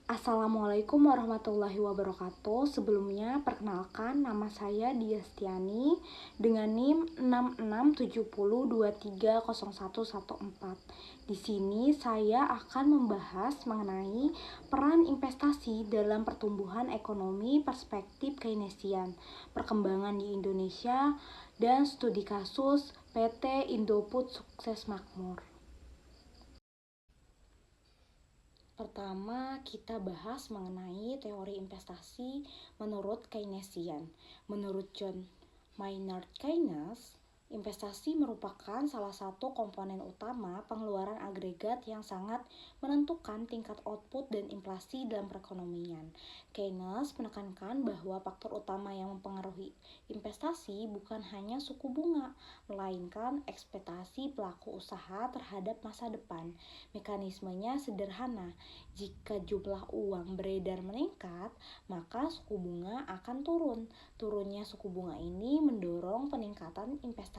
Assalamualaikum warahmatullahi wabarakatuh. Sebelumnya, perkenalkan nama saya Diastiani dengan NIM 6670230114. Di sini saya akan membahas mengenai peran investasi dalam pertumbuhan ekonomi perspektif Keynesian, perkembangan di Indonesia, dan studi kasus PT Indofood Sukses Makmur. Pertama, kita bahas mengenai teori investasi menurut Keynesian. Menurut John Maynard Keynes, investasi merupakan salah satu komponen utama pengeluaran agregat yang sangat menentukan tingkat output dan inflasi dalam perekonomian. Keynes menekankan bahwa faktor utama yang mempengaruhi investasi bukan hanya suku bunga, melainkan ekspektasi pelaku usaha terhadap masa depan. Mekanismenya sederhana. Jika jumlah uang beredar meningkat, maka suku bunga akan turun. Turunnya suku bunga ini mendorong peningkatan investasi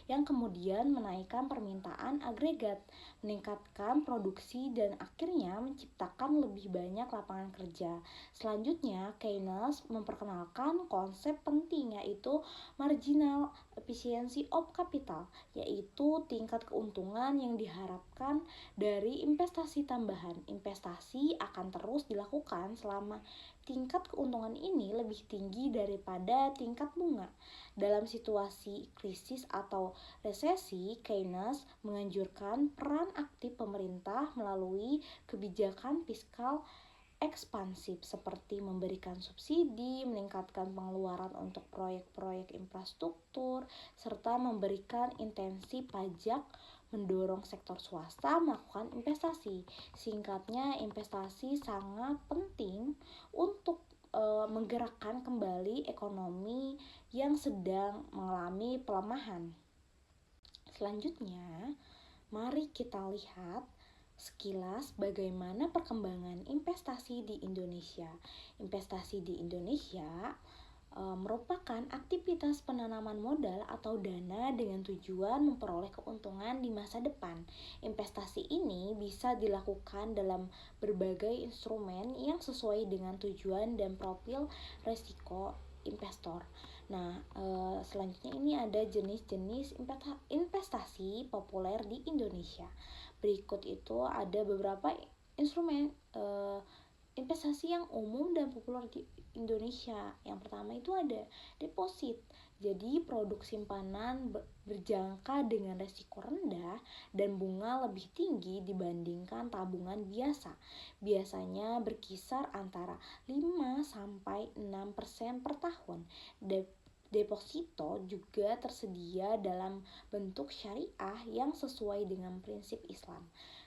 yang kemudian menaikkan permintaan agregat, meningkatkan produksi dan akhirnya menciptakan lebih banyak lapangan kerja. Selanjutnya, Keynes memperkenalkan konsep penting yaitu marginal efficiency of capital, yaitu tingkat keuntungan yang diharapkan dari investasi tambahan. Investasi akan terus dilakukan selama tingkat keuntungan ini lebih tinggi daripada tingkat bunga. Dalam situasi krisis atau resesi, Keynes menganjurkan peran aktif pemerintah melalui kebijakan fiskal ekspansif seperti memberikan subsidi, meningkatkan pengeluaran untuk proyek-proyek infrastruktur, serta memberikan intensi pajak mendorong sektor swasta melakukan investasi. Singkatnya, investasi sangat penting untuk menggerakkan kembali ekonomi yang sedang mengalami pelemahan. Selanjutnya, mari kita lihat sekilas bagaimana perkembangan investasi di Indonesia. Investasi di Indonesia merupakan aktivitas penanaman modal atau dana dengan tujuan memperoleh keuntungan di masa depan. Investasi ini bisa dilakukan dalam berbagai instrumen yang sesuai dengan tujuan dan profil risiko investor. Nah, selanjutnya ini ada jenis-jenis investasi populer di Indonesia. Berikut itu ada beberapa instrumen investasi yang umum dan populer di Indonesia. Yang pertama itu ada deposit. Jadi produk simpanan berjangka dengan risiko rendah dan bunga lebih tinggi dibandingkan tabungan biasa. Biasanya berkisar antara 5-6% per tahun. Deposito juga tersedia dalam bentuk syariah yang sesuai dengan prinsip Islam.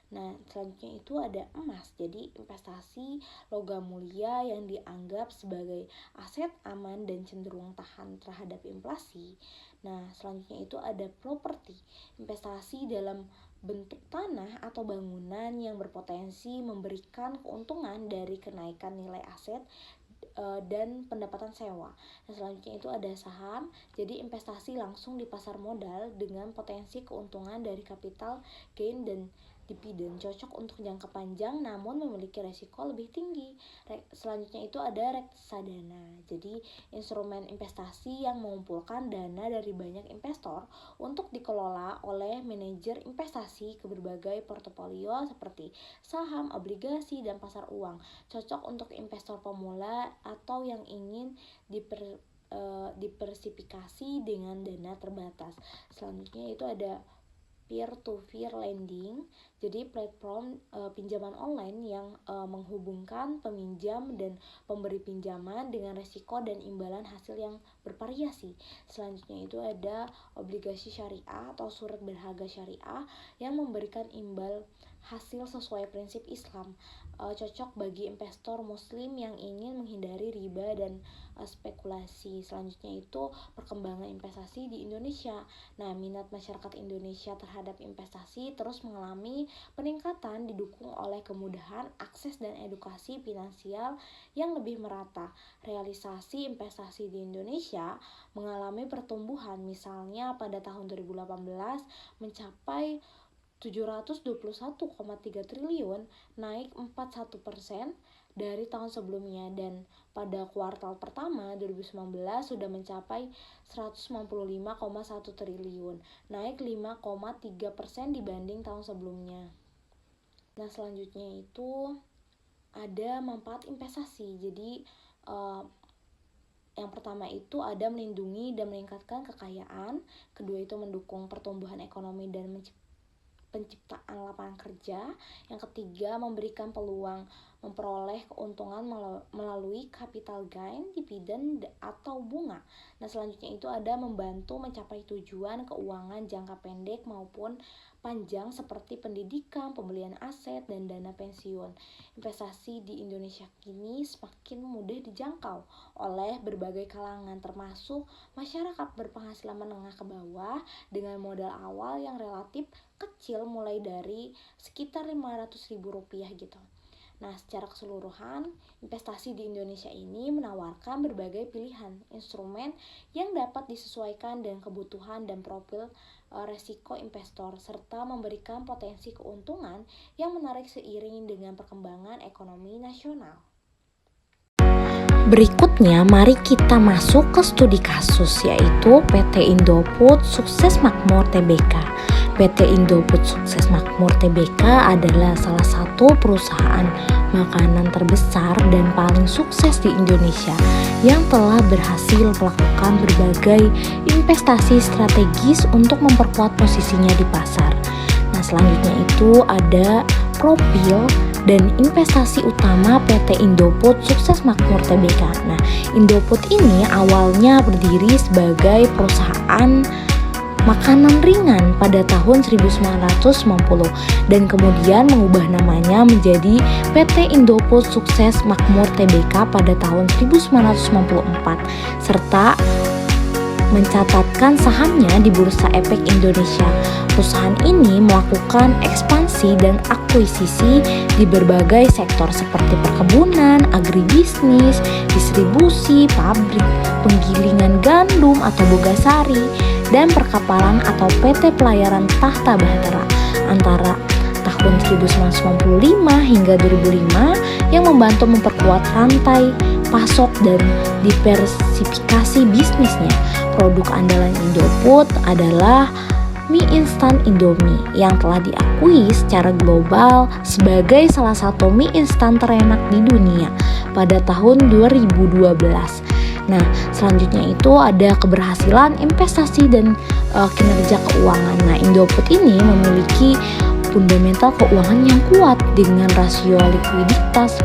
Nah, selanjutnya itu ada emas. Jadi investasi logam mulia yang dianggap sebagai aset aman dan cenderung tahan terhadap inflasi. Nah, selanjutnya itu ada properti. Investasi dalam bentuk tanah atau bangunan yang berpotensi memberikan keuntungan dari kenaikan nilai aset dan pendapatan sewa. Nah, selanjutnya itu ada saham. Jadi investasi langsung di pasar modal dengan potensi keuntungan dari capital gain dan dividen, cocok untuk jangka panjang namun memiliki resiko lebih tinggi. Selanjutnya itu ada reksadana. Jadi instrumen investasi yang mengumpulkan dana dari banyak investor untuk dikelola oleh manajer investasi ke berbagai portofolio seperti saham, obligasi, dan pasar uang. Cocok untuk investor pemula atau yang ingin diversifikasi dengan dana terbatas. Selanjutnya itu ada peer-to-peer lending. Jadi platform pinjaman online yang menghubungkan peminjam dan pemberi pinjaman dengan risiko dan imbalan hasil yang bervariasi. Selanjutnya itu ada obligasi syariah atau surat berharga syariah yang memberikan imbal hasil sesuai prinsip Islam. Cocok bagi investor muslim yang ingin menghindari riba dan spekulasi. Selanjutnya itu perkembangan investasi di Indonesia. Nah, minat masyarakat Indonesia terhadap investasi terus mengalami peningkatan didukung oleh kemudahan akses dan edukasi finansial yang lebih merata. Realisasi investasi di Indonesia mengalami pertumbuhan, misalnya pada tahun 2018 mencapai 721,3 triliun, naik 41% dari tahun sebelumnya, dan pada kuartal pertama 2019 sudah mencapai 195,1 triliun, naik 5,3% dibanding tahun sebelumnya. Nah, selanjutnya itu ada manfaat investasi. Jadi yang pertama itu ada melindungi dan meningkatkan kekayaan, kedua itu mendukung pertumbuhan ekonomi dan penciptaan lapangan kerja, yang ketiga memberikan peluang memperoleh keuntungan melalui capital gain, dividen atau bunga. Nah, selanjutnya itu ada membantu mencapai tujuan keuangan jangka pendek maupun panjang seperti pendidikan, pembelian aset, dan dana pensiun. Investasi di Indonesia kini semakin mudah dijangkau oleh berbagai kalangan, termasuk masyarakat berpenghasilan menengah ke bawah dengan modal awal yang relatif kecil mulai dari sekitar Rp500.000 gitu. Nah, secara keseluruhan, investasi di Indonesia ini menawarkan berbagai pilihan instrumen yang dapat disesuaikan dengan kebutuhan dan profil resiko investor, serta memberikan potensi keuntungan yang menarik seiring dengan perkembangan ekonomi nasional. Berikutnya, mari kita masuk ke studi kasus, yaitu PT Indofood Sukses Makmur Tbk. PT Indofood Sukses Makmur Tbk adalah salah satu perusahaan makanan terbesar dan paling sukses di Indonesia yang telah berhasil melakukan berbagai investasi strategis untuk memperkuat posisinya di pasar. Nah, selanjutnya itu ada profil dan investasi utama PT Indofood Sukses Makmur Tbk. Nah, Indofood ini awalnya berdiri sebagai perusahaan makanan ringan pada tahun 1990 dan kemudian mengubah namanya menjadi PT Indofood Sukses Makmur Tbk pada tahun 1994 serta mencatatkan sahamnya di Bursa Efek Indonesia. Perusahaan ini melakukan ekspansi dan akuisisi di berbagai sektor seperti perkebunan, agribisnis, distribusi, pabrik, penggilingan gandum atau bogasari, dan perkapalan atau PT Pelayaran Tahta Bahtera antara tahun 1995 hingga 2005 yang membantu memperkuat rantai pasok dan diversifikasi bisnisnya. Produk andalan Indofood adalah mie instan Indomie yang telah diakui secara global sebagai salah satu mie instan terenak di dunia pada tahun 2012. Nah, selanjutnya itu ada keberhasilan investasi dan kinerja keuangan. Nah, Indofood ini memiliki fundamental keuangan yang kuat dengan rasio likuiditas,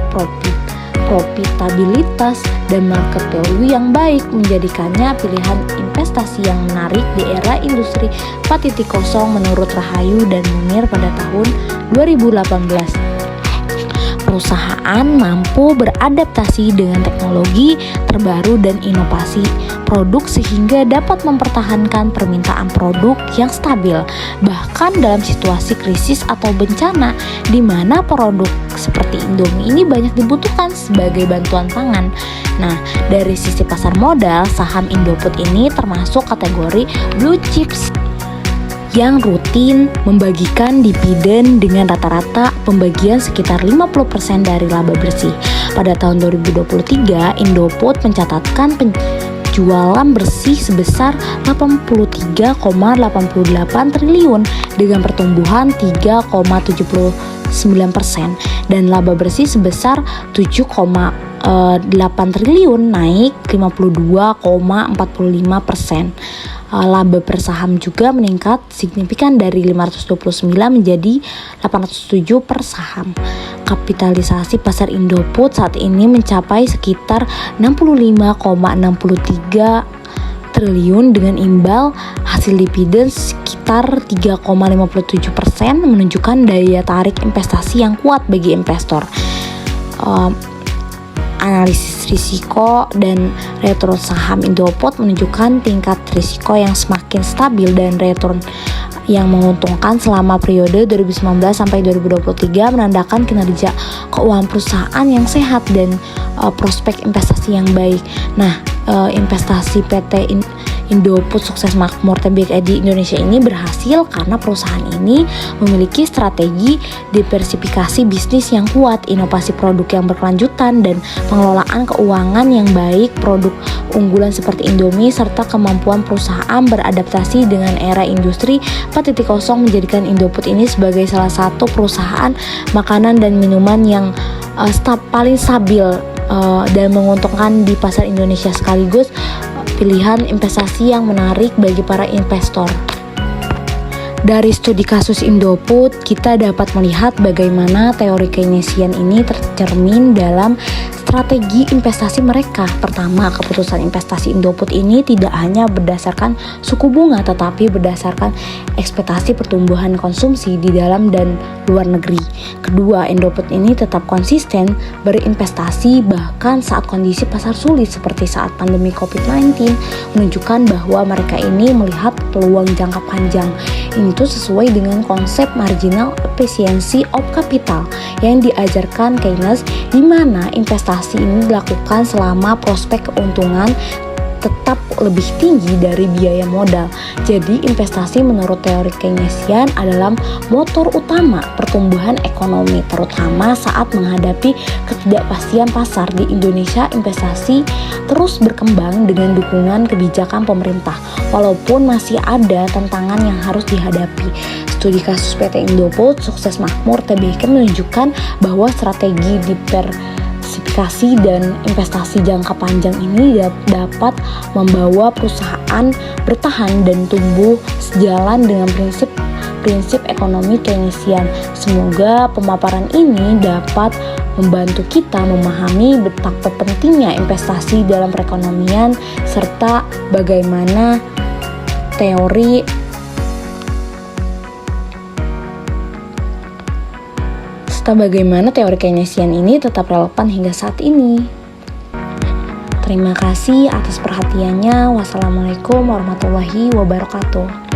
profitabilitas, dan market value yang baik, menjadikannya pilihan investasi yang menarik di era industri 4.0 menurut Rahayu dan Munir pada tahun 2018. Perusahaan mampu beradaptasi dengan teknologi terbaru dan inovasi produk sehingga dapat mempertahankan permintaan produk yang stabil bahkan dalam situasi krisis atau bencana di mana produk seperti Indomie ini banyak dibutuhkan sebagai bantuan pangan. Nah, dari sisi pasar modal, saham Indofood ini termasuk kategori blue chips yang rutin membagikan dividen dengan rata-rata pembagian sekitar 50% dari laba bersih. Pada tahun 2023, Indofood mencatatkan penjualan bersih sebesar 83,88 triliun dengan pertumbuhan 3,79% dan laba bersih sebesar 7,8 triliun naik 52,45%. Laba per saham juga meningkat signifikan dari 529 menjadi 807 per saham. Kapitalisasi pasar Indofood saat ini mencapai sekitar 65,63 triliun dengan imbal hasil dividen sekitar 3,57% menunjukkan daya tarik investasi yang kuat bagi investor. Analisis risiko dan return saham Indofood menunjukkan tingkat risiko yang semakin stabil dan return yang menguntungkan selama periode 2019 sampai 2023 menandakan kinerja keuangan perusahaan yang sehat dan prospek investasi yang baik. Nah, investasi PT Indofood Sukses Makmur Tbk di Indonesia ini berhasil karena perusahaan ini memiliki strategi diversifikasi bisnis yang kuat, inovasi produk yang berkelanjutan, dan pengelolaan keuangan yang baik. Produk unggulan seperti Indomie serta kemampuan perusahaan beradaptasi dengan era industri 4.0 menjadikan Indofood ini sebagai salah satu perusahaan makanan dan minuman yang paling stabil dan menguntungkan di pasar Indonesia, sekaligus pilihan investasi yang menarik bagi para investor. Dari studi kasus Indofood, kita dapat melihat bagaimana teori Keynesian ini tercermin dalam strategi investasi mereka. Pertama, keputusan investasi Indofood ini tidak hanya berdasarkan suku bunga, tetapi berdasarkan ekspektasi pertumbuhan konsumsi di dalam dan luar negeri. Kedua, Indofood ini tetap konsisten berinvestasi bahkan saat kondisi pasar sulit seperti saat pandemi COVID-19, menunjukkan bahwa mereka ini melihat peluang jangka panjang. Ini tuh sesuai dengan konsep marginal efficiency of capital yang diajarkan Keynes, di mana investasi ini dilakukan selama prospek keuntungan tetap lebih tinggi dari biaya modal. Jadi investasi menurut teori Keynesian adalah motor utama pertumbuhan ekonomi, terutama saat menghadapi ketidakpastian pasar. Di Indonesia, investasi terus berkembang dengan dukungan kebijakan pemerintah, walaupun masih ada tantangan yang harus dihadapi. Studi kasus PT Indofood Sukses Makmur Tbk menunjukkan bahwa strategi diversifikasi dan investasi jangka panjang ini dapat membawa perusahaan bertahan dan tumbuh sejalan dengan prinsip ekonomi Keynesian. Semoga pemaparan ini dapat membantu kita memahami betapa pentingnya investasi dalam perekonomian serta bagaimana teori Keynesian ini tetap relevan hingga saat ini. Terima kasih atas perhatiannya. Wassalamualaikum warahmatullahi wabarakatuh.